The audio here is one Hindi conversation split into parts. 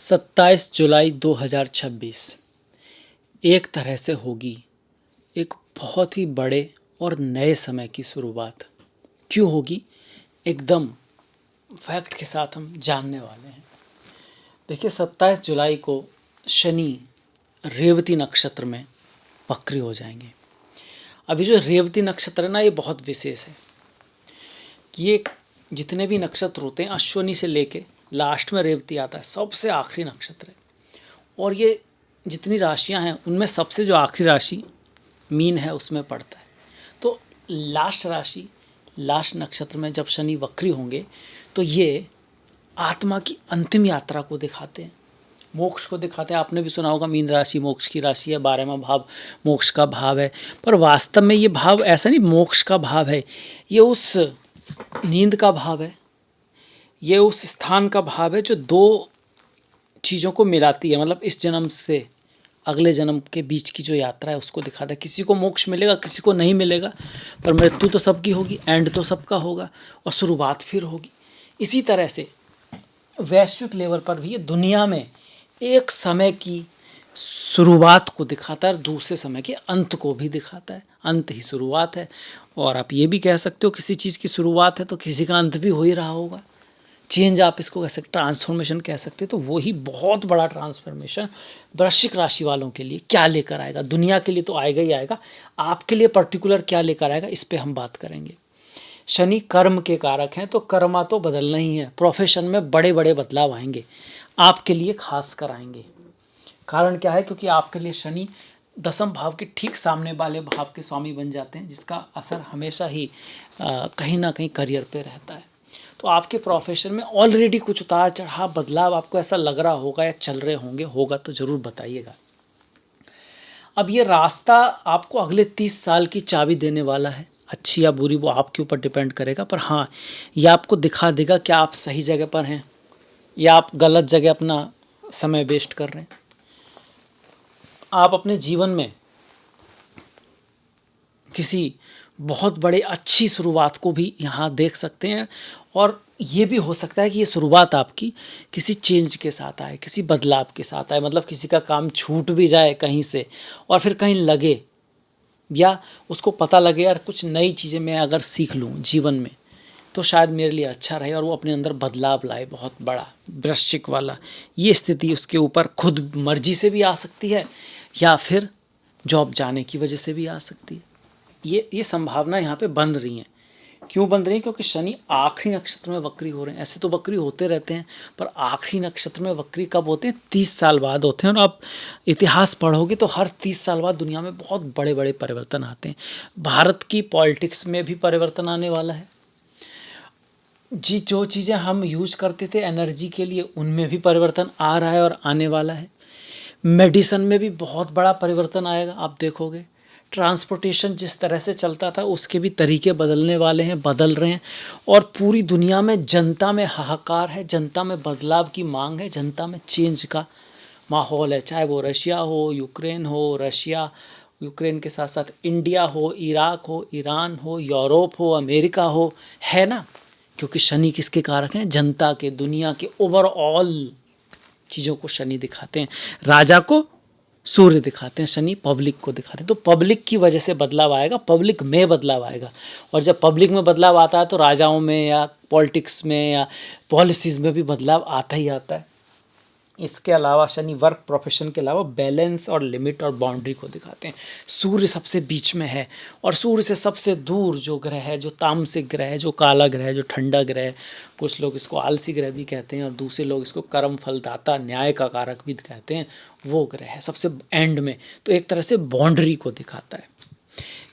27 जुलाई 2026 एक तरह से होगी एक बहुत ही बड़े और नए समय की शुरुआत। क्यों होगी? एकदम फैक्ट के साथ हम जानने वाले हैं। देखिए, 27 जुलाई को शनि रेवती नक्षत्र में वक्री हो जाएंगे। अभी जो रेवती नक्षत्र है ना, ये बहुत विशेष है। ये जितने भी नक्षत्र होते हैं, अश्विनी से लेके लास्ट में रेवती आता है, सबसे आखिरी नक्षत्र है। और ये जितनी राशियां हैं उनमें सबसे जो आखिरी राशि मीन है उसमें पड़ता है। तो लास्ट राशि, लास्ट नक्षत्र में जब शनि वक्री होंगे तो ये आत्मा की अंतिम यात्रा को दिखाते हैं, मोक्ष को दिखाते हैं। आपने भी सुना होगा मीन राशि मोक्ष की राशि है, 12वां भाव मोक्ष का भाव है। पर वास्तव में ये भाव ऐसा नहीं मोक्ष का भाव है, ये उस नींद का भाव है, ये उस स्थान का भाव है जो दो चीज़ों को मिलाती है। मतलब इस जन्म से अगले जन्म के बीच की जो यात्रा है उसको दिखाता है। किसी को मोक्ष मिलेगा, किसी को नहीं मिलेगा, पर मृत्यु तो सबकी होगी, एंड तो सबका होगा और शुरुआत फिर होगी। इसी तरह से वैश्विक लेवल पर भी ये दुनिया में एक समय की शुरुआत को दिखाता है और दूसरे समय के अंत को भी दिखाता है। अंत ही शुरुआत है। और आप ये भी कह सकते हो किसी चीज़ की शुरुआत है तो किसी का अंत भी हो ही रहा होगा। चेंज आप इसको कह सकते, ट्रांसफॉर्मेशन कह सकते। तो वही बहुत बड़ा ट्रांसफॉर्मेशन वृश्चिक राशि वालों के लिए क्या लेकर आएगा। दुनिया के लिए तो आएगा ही आएगा, आपके लिए पर्टिकुलर क्या लेकर आएगा, इस पे हम बात करेंगे। शनि कर्म के कारक हैं, तो कर्मा तो बदलना ही है। प्रोफेशन में बड़े बड़े बदलाव आएंगे, आपके लिए खास कर आएंगे। कारण क्या है? क्योंकि आपके लिए शनि दसम भाव के ठीक सामने वाले भाव के स्वामी बन जाते हैं, जिसका असर हमेशा ही कहीं ना कहीं करियर पे रहता है। तो आपके प्रोफेशन में ऑलरेडी कुछ उतार चढ़ाव बदलाव आपको ऐसा लग रहा होगा या चल रहे होंगे, होगा तो ज़रूर बताइएगा। अब ये रास्ता आपको अगले 30 साल की चाबी देने वाला है। अच्छी या बुरी वो आपके ऊपर डिपेंड करेगा, पर हाँ, ये आपको दिखा देगा कि आप सही जगह पर हैं या आप गलत जगह अपना समय वेस्ट कर रहे हैं। आप अपने जीवन में किसी बहुत बड़े अच्छी शुरुआत को भी यहाँ देख सकते हैं। और ये भी हो सकता है कि ये शुरुआत आपकी किसी चेंज के साथ आए, किसी बदलाव के साथ आए। मतलब किसी का काम छूट भी जाए कहीं से और फिर कहीं लगे, या उसको पता लगे यार कुछ नई चीज़ें मैं अगर सीख लूँ जीवन में तो शायद मेरे लिए अच्छा रहे, और वो अपने अंदर बदलाव लाए बहुत बड़ा। वृश्चिक वाला ये स्थिति उसके ऊपर खुद मर्जी से भी आ सकती है या फिर जॉब जाने की वजह से भी आ सकती है। ये संभावना यहाँ पे बन रही हैं। क्यों बन रही हैं? क्योंकि शनि आखिरी नक्षत्र में वक्री हो रहे हैं। ऐसे तो वक्री होते रहते हैं, पर आखिरी नक्षत्र में वक्री कब होते हैं? 30 साल बाद होते हैं। और आप इतिहास पढ़ोगे तो हर 30 साल बाद दुनिया में बहुत बड़े बड़े परिवर्तन आते हैं। भारत की पॉलिटिक्स में भी परिवर्तन आने वाला है जी। जो चीज़ें हम यूज करते थे एनर्जी के लिए, उनमें भी परिवर्तन आ रहा है और आने वाला है। मेडिसिन में भी बहुत बड़ा परिवर्तन आएगा, आप देखोगे। ट्रांसपोर्टेशन जिस तरह से चलता था उसके भी तरीके बदलने वाले हैं, बदल रहे हैं। और पूरी दुनिया में जनता में हाहाकार है, जनता में बदलाव की मांग है, जनता में चेंज का माहौल है। चाहे वो रशिया हो, यूक्रेन हो, रशिया यूक्रेन के साथ साथ इंडिया हो, इराक हो, ईरान हो, यूरोप हो, अमेरिका हो, है ना। क्योंकि शनि किसके कारक हैं? जनता के, दुनिया के ओवरऑल चीज़ों को शनि दिखाते हैं। राजा को सूर्य दिखाते हैं, शनि पब्लिक को दिखाते हैं। तो पब्लिक की वजह से बदलाव आएगा, पब्लिक में बदलाव आएगा। और जब पब्लिक में बदलाव आता है तो राजाओं में या पॉलिटिक्स में या पॉलिसीज़ में भी बदलाव आता ही आता है। इसके अलावा शनि वर्क प्रोफेशन के अलावा बैलेंस और लिमिट और बाउंड्री को दिखाते हैं। सूर्य सबसे बीच में है, और सूर्य से सबसे दूर जो ग्रह है, जो तामसिक ग्रह है, जो काला ग्रह है, जो ठंडा ग्रह है, कुछ लोग इसको आलसी ग्रह भी कहते हैं और दूसरे लोग इसको कर्म फलदाता, न्याय का कारक भी कहते हैं, वो ग्रह है सबसे एंड में। तो एक तरह से बाउंड्री को दिखाता है।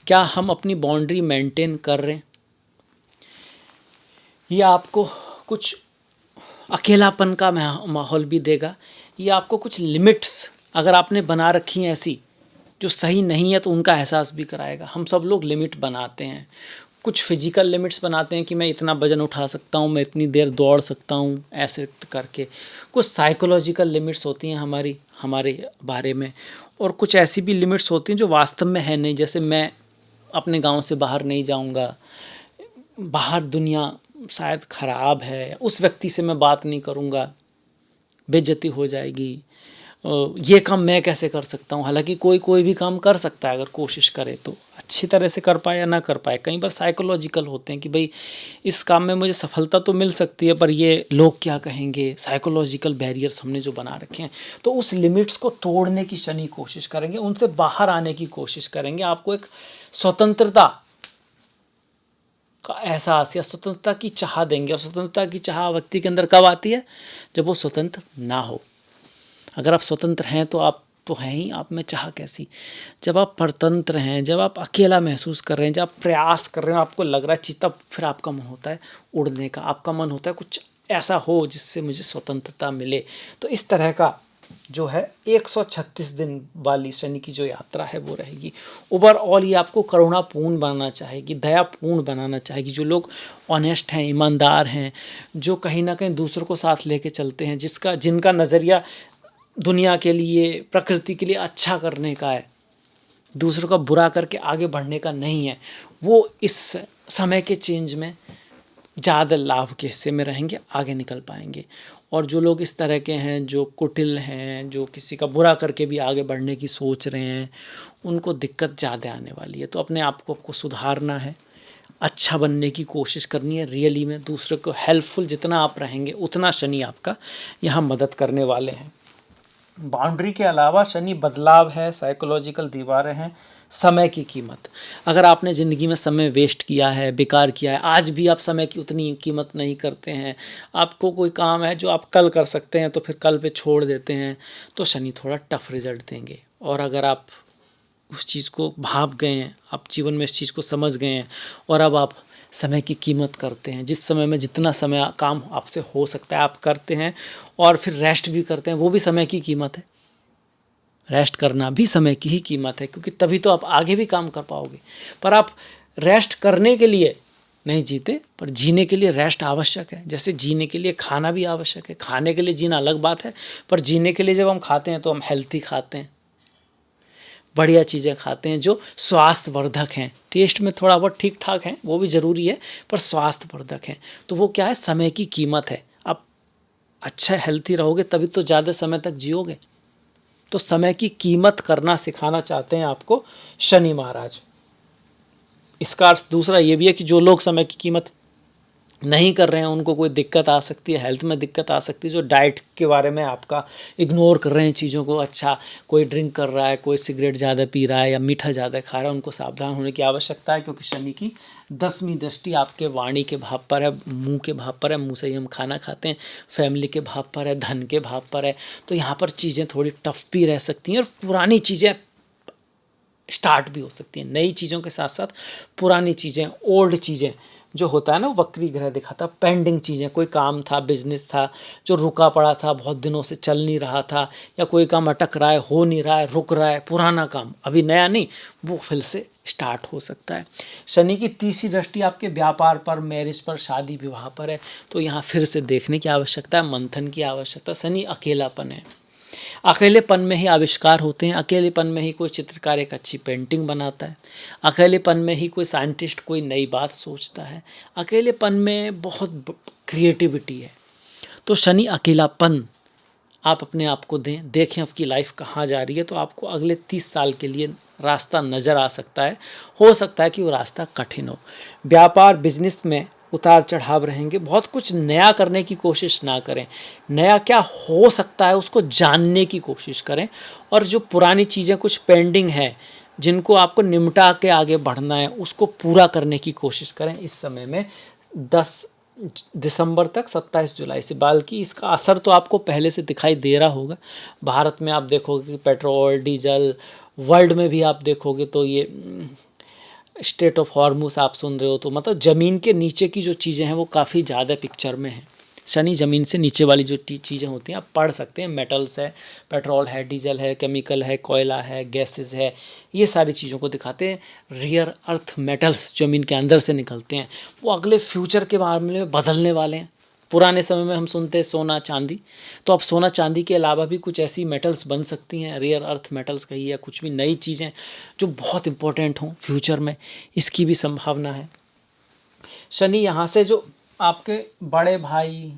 क्या हम अपनी बाउंड्री मेंटेन कर रहे हैं? ये आपको कुछ अकेलापन का माहौल भी देगा। ये आपको कुछ लिमिट्स अगर आपने बना रखी हैं ऐसी जो सही नहीं है तो उनका एहसास भी कराएगा। हम सब लोग लिमिट बनाते हैं, कुछ फिजिकल लिमिट्स बनाते हैं कि मैं इतना वजन उठा सकता हूँ, मैं इतनी देर दौड़ सकता हूँ, ऐसे करके। कुछ साइकोलॉजिकल लिमिट्स होती हैं हमारे बारे में, और कुछ ऐसी भी लिमिट्स होती हैं जो वास्तव में है नहीं। जैसे मैं अपने गाँव से बाहर नहीं जाऊँगा, बाहर दुनिया शायद ख़राब है, उस व्यक्ति से मैं बात नहीं करूँगा, बेइज्जती हो जाएगी, ये काम मैं कैसे कर सकता हूँ। हालांकि कोई भी काम कर सकता है अगर कोशिश करे तो, अच्छी तरह से कर पाए या ना कर पाए। कई बार साइकोलॉजिकल होते हैं कि भाई इस काम में मुझे सफलता तो मिल सकती है पर ये लोग क्या कहेंगे, साइकोलॉजिकल बैरियर्स हमने जो बना रखे हैं। तो उस लिमिट्स को तोड़ने की शनि कोशिश करेंगे, उनसे बाहर आने की कोशिश करेंगे। आपको एक स्वतंत्रता का एहसास या स्वतंत्रता की चाह देंगे। और स्वतंत्रता की चाह व्यक्ति के अंदर कब आती है? जब वो स्वतंत्र ना हो। अगर आप स्वतंत्र हैं तो आप तो हैं ही, आप में चाह कैसी? जब आप परतंत्र हैं, जब आप अकेला महसूस कर रहे हैं, जब आप प्रयास कर रहे हैं, आपको लग रहा है चीज, तब फिर आपका मन होता है उड़ने का, आपका मन होता है कुछ ऐसा हो जिससे मुझे स्वतंत्रता मिले। तो इस तरह का जो है 136 दिन वाली शनि की जो यात्रा है वो रहेगी। ओवरऑल ये आपको करुणापूर्ण बनाना चाहेगी, दयापूर्ण बनाना चाहेगी। जो लोग ऑनेस्ट हैं, ईमानदार हैं, जो कहीं ना कहीं दूसरों को साथ लेके चलते हैं, जिनका नज़रिया दुनिया के लिए, प्रकृति के लिए अच्छा करने का है, दूसरों का बुरा करके आगे बढ़ने का नहीं है, वो इस समय के चेंज में ज़्यादा लाभ के हिस्से में रहेंगे, आगे निकल पाएंगे। और जो लोग इस तरह के हैं, जो कुटिल हैं, जो किसी का बुरा करके भी आगे बढ़ने की सोच रहे हैं, उनको दिक्कत ज़्यादा आने वाली है। तो अपने आप को आपको सुधारना है, अच्छा बनने की कोशिश करनी है। रियली में दूसरे को हेल्पफुल जितना आप रहेंगे उतना शनि आपका यहाँ मदद करने वाले हैं। बाउंड्री के अलावा शनि बदलाव है, साइकोलॉजिकल दीवारें हैं, समय की कीमत। अगर आपने ज़िंदगी में समय वेस्ट किया है, बेकार किया है, आज भी आप समय की उतनी कीमत नहीं करते हैं, आपको कोई काम है जो आप कल कर सकते हैं तो फिर कल पे छोड़ देते हैं, तो शनि थोड़ा टफ रिजल्ट देंगे। और अगर आप उस चीज़ को भाप गए हैं, आप जीवन में इस चीज़ को समझ गए हैं और अब आप समय की कीमत करते हैं, जिस समय में जितना समय काम आपसे हो सकता है आप करते हैं, और फिर रेस्ट भी करते हैं, वो भी समय की कीमत है। रेस्ट करना भी समय की ही कीमत है, क्योंकि तभी तो आप आगे भी काम कर पाओगे। पर आप रेस्ट करने के लिए नहीं जीते, पर जीने के लिए रेस्ट आवश्यक है। जैसे जीने के लिए खाना भी आवश्यक है, खाने के लिए जीना अलग बात है, पर जीने के लिए जब हम खाते हैं तो हम हेल्थी खाते हैं, बढ़िया चीज़ें खाते हैं जो स्वास्थ्यवर्धक हैं। टेस्ट में थोड़ा बहुत ठीक ठाक हैं, वो भी ज़रूरी है, पर स्वास्थ्यवर्धक हैं। तो वो क्या है? समय की कीमत है। आप अच्छा हेल्थी रहोगे तभी तो ज़्यादा समय तक जियोगे। तो समय की कीमत करना सिखाना चाहते हैं आपको शनि महाराज। इसका अर्थ दूसरा ये भी है कि जो लोग समय की कीमत नहीं कर रहे हैं उनको कोई दिक्कत आ सकती है, हेल्थ में दिक्कत आ सकती है। जो डाइट के बारे में आपका इग्नोर कर रहे हैं चीज़ों को, अच्छा कोई ड्रिंक कर रहा है, कोई सिगरेट ज़्यादा पी रहा है या मीठा ज़्यादा खा रहा है, उनको सावधान होने की आवश्यकता है, क्योंकि शनि की 10वीं दृष्टि आपके वाणी के भाव पर है, मुंह के भाव पर है, मुंह से ही हम खाना खाते हैं, फैमिली के भाव पर है, धन के भाव पर है। तो यहाँ पर चीज़ें थोड़ी टफ भी रह सकती हैं और पुरानी चीज़ें स्टार्ट भी हो सकती हैं। नई चीज़ों के साथ साथ पुरानी चीज़ें, ओल्ड चीज़ें जो होता है ना, वक्री ग्रह दिखाता, पेंडिंग चीज़ें, कोई काम था, बिजनेस था जो रुका पड़ा था, बहुत दिनों से चल नहीं रहा था, या कोई काम अटक रहा है, हो नहीं रहा है, रुक रहा है, पुराना काम, अभी नया नहीं, वो फिर से स्टार्ट हो सकता है। शनि की 30वीं दृष्टि आपके व्यापार पर, मैरिज पर, शादी विवाह पर है, तो यहाँ फिर से देखने की आवश्यकता है, मंथन की आवश्यकता। शनि अकेलापन है, अकेलेपन में ही आविष्कार होते हैं, अकेलेपन में ही कोई चित्रकार एक अच्छी पेंटिंग बनाता है, अकेलेपन में ही कोई साइंटिस्ट कोई नई बात सोचता है, अकेलेपन में बहुत क्रिएटिविटी है। तो शनि अकेलापन आप अपने आप को दें, देखें आपकी लाइफ कहाँ जा रही है, तो आपको अगले 30 साल के लिए रास्ता नज़र आ सकता है। हो सकता है कि वो रास्ता कठिन हो। व्यापार बिजनेस में उतार चढ़ाव रहेंगे, बहुत कुछ नया करने की कोशिश ना करें, नया क्या हो सकता है उसको जानने की कोशिश करें, और जो पुरानी चीज़ें कुछ पेंडिंग है जिनको आपको निपटा के आगे बढ़ना है उसको पूरा करने की कोशिश करें इस समय में, 10 दिसंबर तक, 27 जुलाई से। बल्कि इसका असर तो आपको पहले से दिखाई दे रहा होगा। भारत में आप देखोगे कि पेट्रोल डीजल, वर्ल्ड में भी आप देखोगे तो ये स्टेट ऑफ हॉर्मुस आप सुन रहे हो, तो मतलब ज़मीन के नीचे की जो चीज़ें हैं वो काफ़ी ज़्यादा पिक्चर में हैं। शनि ज़मीन से नीचे वाली जो चीज़ें होती हैं आप पढ़ सकते हैं, मेटल्स है, पेट्रोल है, डीजल है, केमिकल है, कोयला है, गैसेस है, ये सारी चीज़ों को दिखाते हैं। रियर अर्थ मेटल्स ज़मीन के अंदर से निकलते हैं, वो अगले फ्यूचर के बारे में बदलने वाले हैं। पुराने समय में हम सुनते हैं सोना चांदी, तो अब सोना चांदी के अलावा भी कुछ ऐसी मेटल्स बन सकती हैं, रेयर अर्थ मेटल्स कही, या कुछ भी नई चीज़ें जो बहुत इंपॉर्टेंट हों फ्यूचर में, इसकी भी संभावना है। शनि यहाँ से जो आपके बड़े भाई,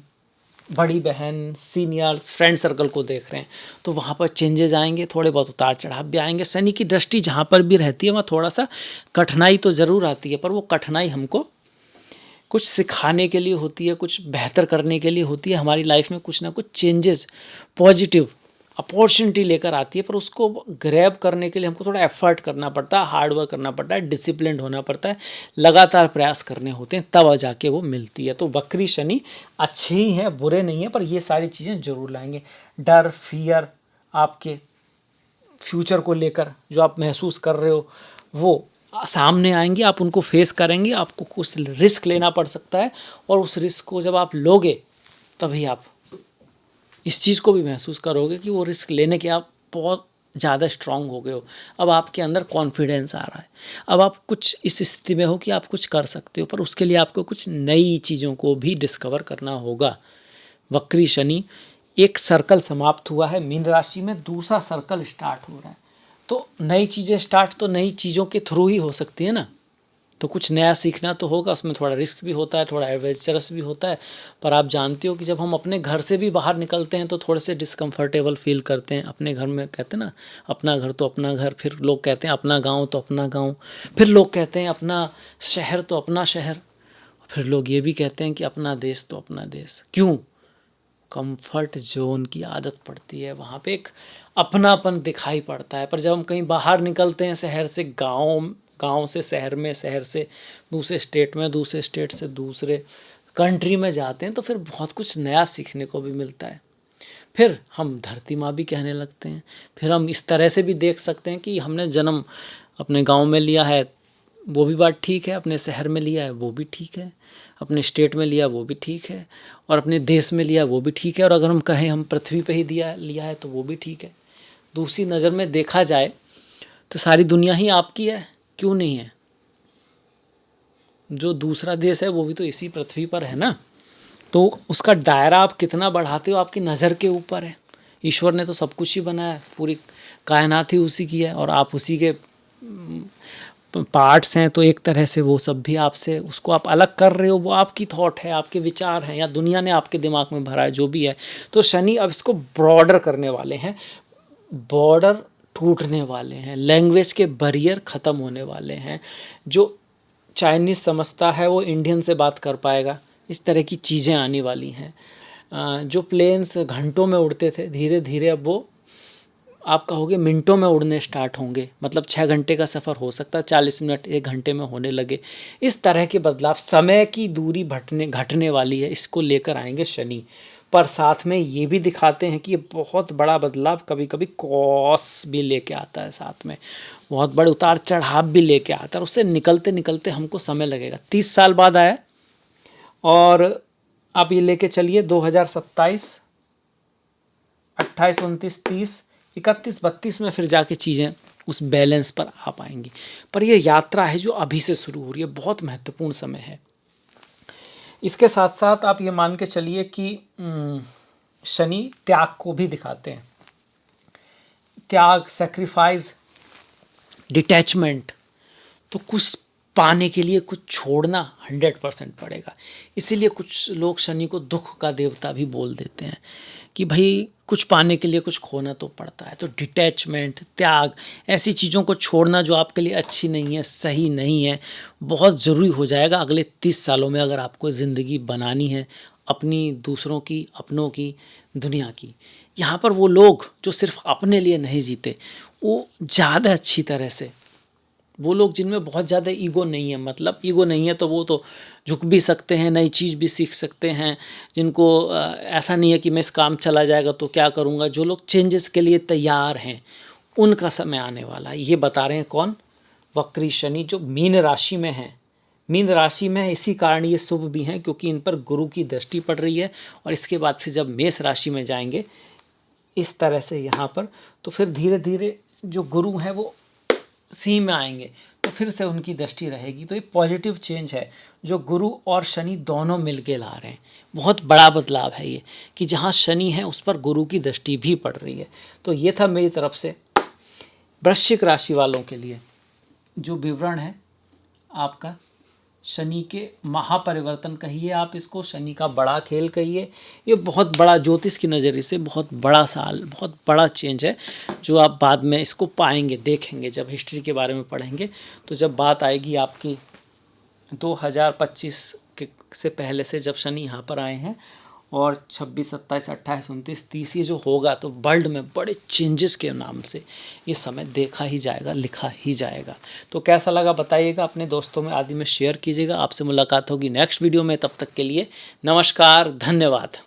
बड़ी बहन, सीनियर्स, फ्रेंड सर्कल को देख रहे हैं, तो वहाँ पर चेंजेस आएंगे, थोड़े बहुत उतार चढ़ाव भी आएंगे। शनि की दृष्टि जहाँ पर भी रहती है वहाँ थोड़ा सा कठिनाई तो ज़रूर आती है, पर वो कठिनाई हमको कुछ सिखाने के लिए होती है, कुछ बेहतर करने के लिए होती है, हमारी लाइफ में कुछ ना कुछ चेंजेस, पॉजिटिव अपॉर्चुनिटी लेकर आती है। पर उसको ग्रैब करने के लिए हमको थोड़ा एफर्ट करना पड़ता है, हार्ड वर्क करना पड़ता है, डिसिप्लिन होना पड़ता है, लगातार प्रयास करने होते हैं, तब जाके वो मिलती है। तो वक्री शनि अच्छे ही हैं, बुरे नहीं हैं, पर ये सारी चीज़ें जरूर लाएंगे। डर, फियर, आपके फ्यूचर को लेकर जो आप महसूस कर रहे हो वो सामने आएंगे, आप उनको फेस करेंगे, आपको कुछ रिस्क लेना पड़ सकता है, और उस रिस्क को जब आप लोगे तभी आप इस चीज़ को भी महसूस करोगे कि वो रिस्क लेने के आप बहुत ज़्यादा स्ट्रांग हो गए हो। अब आपके अंदर कॉन्फिडेंस आ रहा है, अब आप कुछ इस स्थिति में हो कि आप कुछ कर सकते हो, पर उसके लिए आपको कुछ नई चीज़ों को भी डिस्कवर करना होगा। वक्री शनि, एक सर्कल समाप्त हुआ है मीन राशि में, दूसरा सर्कल स्टार्ट हो रहा है। तो नई चीज़ें स्टार्ट तो नई चीज़ों के थ्रू ही हो सकती है ना, तो कुछ नया सीखना तो होगा, उसमें थोड़ा रिस्क भी होता है, थोड़ा एडवेंचरस भी होता है। पर आप जानते हो कि जब हम अपने घर से भी बाहर निकलते हैं तो थोड़े से डिस्कम्फर्टेबल फील करते हैं। अपने घर में कहते हैं ना, अपना घर तो अपना घर, फिर लोग कहते हैं अपना गांव तो अपना गांव, फिर लोग कहते हैं अपना शहर तो अपना शहर, फिर लोग ये भी कहते हैं कि अपना देश तो अपना देश। क्यों? कंफर्ट जोन की आदत पड़ती है, वहाँ पे एक अपनापन दिखाई पड़ता है। पर जब हम कहीं बाहर निकलते हैं, शहर से गांव, गांव से शहर में, शहर से दूसरे स्टेट में, दूसरे स्टेट से दूसरे कंट्री में जाते हैं, तो फिर बहुत कुछ नया सीखने को भी मिलता है। फिर हम धरती माँ भी कहने लगते हैं। फिर हम इस तरह से भी देख सकते हैं कि हमने जन्म अपने गांव में लिया है, वो भी बात ठीक है, अपने शहर में लिया है वो भी ठीक है, अपने स्टेट में लिया वो भी ठीक है, और अपने देश में लिया वो भी ठीक है, और अगर हम कहें हम पृथ्वी पे ही लिया है तो वो भी ठीक है। दूसरी नज़र में देखा जाए तो सारी दुनिया ही आपकी है, क्यों नहीं है? जो दूसरा देश है वो भी तो इसी पृथ्वी पर है ना। तो उसका दायरा आप कितना बढ़ाते हो आपकी नज़र के ऊपर है। ईश्वर ने तो सब कुछ ही बनाया है, पूरी कायनात ही उसी की है, और आप उसी के पार्ट्स हैं। तो एक तरह से वो सब भी आपसे, उसको आप अलग कर रहे हो, वो आपकी थॉट है, आपके विचार हैं, या दुनिया ने आपके दिमाग में भरा है, जो भी है। तो शनि अब इसको ब्रॉडर करने वाले हैं, बॉर्डर टूटने वाले हैं, लैंग्वेज के बैरियर ख़त्म होने वाले हैं। जो चाइनीज़ समझता है वो इंडियन से बात कर पाएगा, इस तरह की चीज़ें आने वाली हैं। जो प्लेन्स घंटों में उड़ते थे, धीरे धीरे अब वो आप कहोगे मिनटों में उड़ने स्टार्ट होंगे। मतलब 6 घंटे का सफ़र हो सकता है 40 मिनट 1 घंटे में होने लगे। इस तरह के बदलाव, समय की दूरी घटने वाली है, इसको लेकर आएंगे शनि। पर साथ में ये भी दिखाते हैं कि ये बहुत बड़ा बदलाव कभी कभी कॉस भी लेके आता है, साथ में बहुत बड़े उतार चढ़ाव भी लेके आता है। उससे निकलते निकलते हमको समय लगेगा। 30 साल बाद आया, और आप ये लेके चलिए 2027, 28, 29, 30, 31, 32 में फिर जाके चीज़ें उस बैलेंस पर आ पाएंगी। पर यह यात्रा है जो अभी से शुरू हो रही है, बहुत महत्वपूर्ण समय है। इसके साथ साथ आप ये मान के चलिए कि शनि त्याग को भी दिखाते हैं। त्याग, सेक्रीफाइस, डिटैचमेंट। तो कुछ पाने के लिए कुछ छोड़ना 100% पड़ेगा। इसीलिए कुछ लोग शनि को दुख का देवता भी बोल देते हैं कि भाई कुछ पाने के लिए कुछ खोना तो पड़ता है। तो डिटैचमेंट, त्याग, ऐसी चीज़ों को छोड़ना जो आपके लिए अच्छी नहीं है, सही नहीं है, बहुत ज़रूरी हो जाएगा अगले 30 सालों में, अगर आपको ज़िंदगी बनानी है अपनी, दूसरों की, अपनों की, दुनिया की। यहाँ पर वो लोग जो सिर्फ अपने लिए नहीं जीते, वो ज़्यादा अच्छी तरह से, वो लोग जिनमें बहुत ज़्यादा ईगो नहीं है, मतलब ईगो नहीं है तो वो तो झुक भी सकते हैं, नई चीज़ भी सीख सकते हैं, जिनको ऐसा नहीं है कि मैं इस काम चला जाएगा तो क्या करूँगा। जो लोग चेंजेस के लिए तैयार हैं उनका समय आने वाला है। ये बता रहे हैं कौन? वक्री शनि, जो मीन राशि में है। मीन राशि में है इसी कारण ये शुभ भी हैं, क्योंकि इन पर गुरु की दृष्टि पड़ रही है। और इसके बाद फिर जब मेष राशि में जाएंगे इस तरह से यहाँ पर, तो फिर धीरे धीरे जो गुरु हैं वो सिंह में आएंगे, तो फिर से उनकी दृष्टि रहेगी। तो ये पॉजिटिव चेंज है जो गुरु और शनि दोनों मिलके ला रहे हैं। बहुत बड़ा बदलाव है ये, कि जहाँ शनि है उस पर गुरु की दृष्टि भी पड़ रही है। तो ये था मेरी तरफ से वृश्चिक राशि वालों के लिए जो विवरण है आपका शनि के महापरिवर्तन कहिए, आप इसको शनि का बड़ा खेल कहिए। ये बहुत बड़ा, ज्योतिष की नज़रिए से बहुत बड़ा साल, बहुत बड़ा चेंज है, जो आप बाद में इसको पाएंगे, देखेंगे जब हिस्ट्री के बारे में पढ़ेंगे। तो जब बात आएगी आपकी 2025 के से पहले से, जब शनि यहाँ पर आए हैं, और 26, 27, 28, 29, 30 ये जो होगा, तो वर्ल्ड में बड़े चेंजेस के नाम से ये समय देखा ही जाएगा, लिखा ही जाएगा। तो कैसा लगा बताइएगा, अपने दोस्तों में आदि में शेयर कीजिएगा। आपसे मुलाकात होगी नेक्स्ट वीडियो में, तब तक के लिए नमस्कार, धन्यवाद।